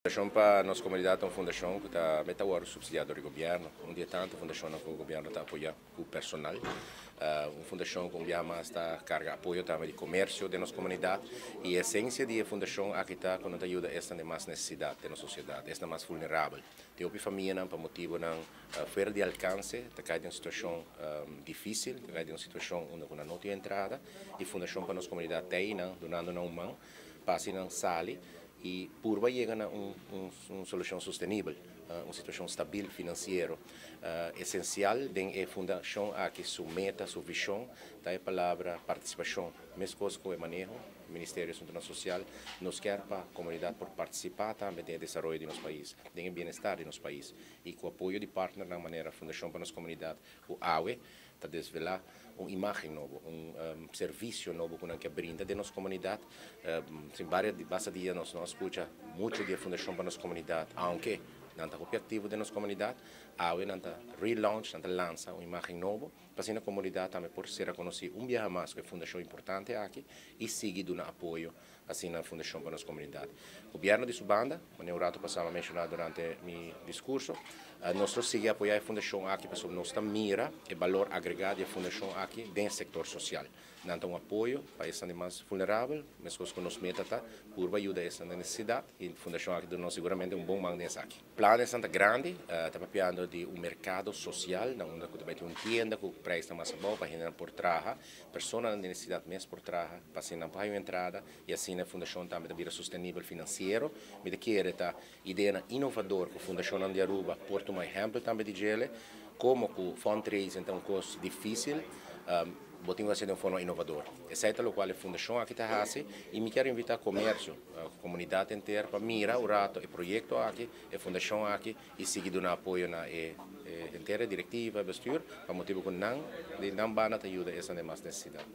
Fundação para a nossa comunidade é uma fundação que está agora subsidiada do governo. Dia tanto a fundação que o governo está apoiando o personal. Uma fundação que mais está carga apoio também de comércio da nossa comunidade. E a essência da fundação aqui está quando ajuda esta de mais necessidade da nossa sociedade, esta mais vulnerável. Tem uma família para motivo não fora de alcance, está caindo em uma situação difícil, está caindo em uma situação onde não tem entrada. E a fundação para a nossa comunidade tem, donando uma mão, passa não sale. E por vai chegar a uma solução sustentável, uma situação estável financeira. Essencial da fundação aqui sua meta, sua visão, da a palavra participação. Mesma coisa com o manejo, o Ministério da Ação Social, nos quer para a comunidade por participar também do desenvolvimento do nosso país, do bem-estar do nosso país. E com o apoio de partner na maneira a fundação para a nossa comunidade, o AUE, está desvelar uma imagem nova, serviço novo que brinda de nossa comunidade. Basta dia nós escuta muito da fundação para a nossa comunidade, aunque não está objetivo de nossa comunidade, a não está relaunch, não está lança uma imagem nova, para a comunidade também por ser reconhecida dia mais que é fundação importante aqui e seguir dando apoio assim na fundação para a nossa comunidade. O governo de Subanda, como o Rato passava a mencionar durante meu discurso, nós seguimos apoiar a fundação aqui para nossa mira e valor agregado da fundação aqui dentro do setor social. Não tem um apoio para essa mais vulnerável, mas que nos meta por ajudar essa necessidade e a fundação aqui nós seguramente é um bom mangue aqui. O plano é bastante grande, está papiando de um mercado social, onde vai ter uma tienda que presta mais bom para gente por traja, pessoas de necessidade mesmo por traja, para assim não pagar entrada e assim a fundação também vira sustentável financeiro. Me quer a ideia inovadora que a fundação de Aruba porta um exemplo também de gele, como o fundraising é um custo difícil. Botinho de uma forma inovadora. Essa é a qual a fundação aqui está assim e me quero invitar o comércio, a comunidade inteira para mirar o rato, o projeto aqui, a fundação aqui e seguir dando apoio na inteira diretiva, vestir, para motivo que não bana ajuda essa demais necessidade.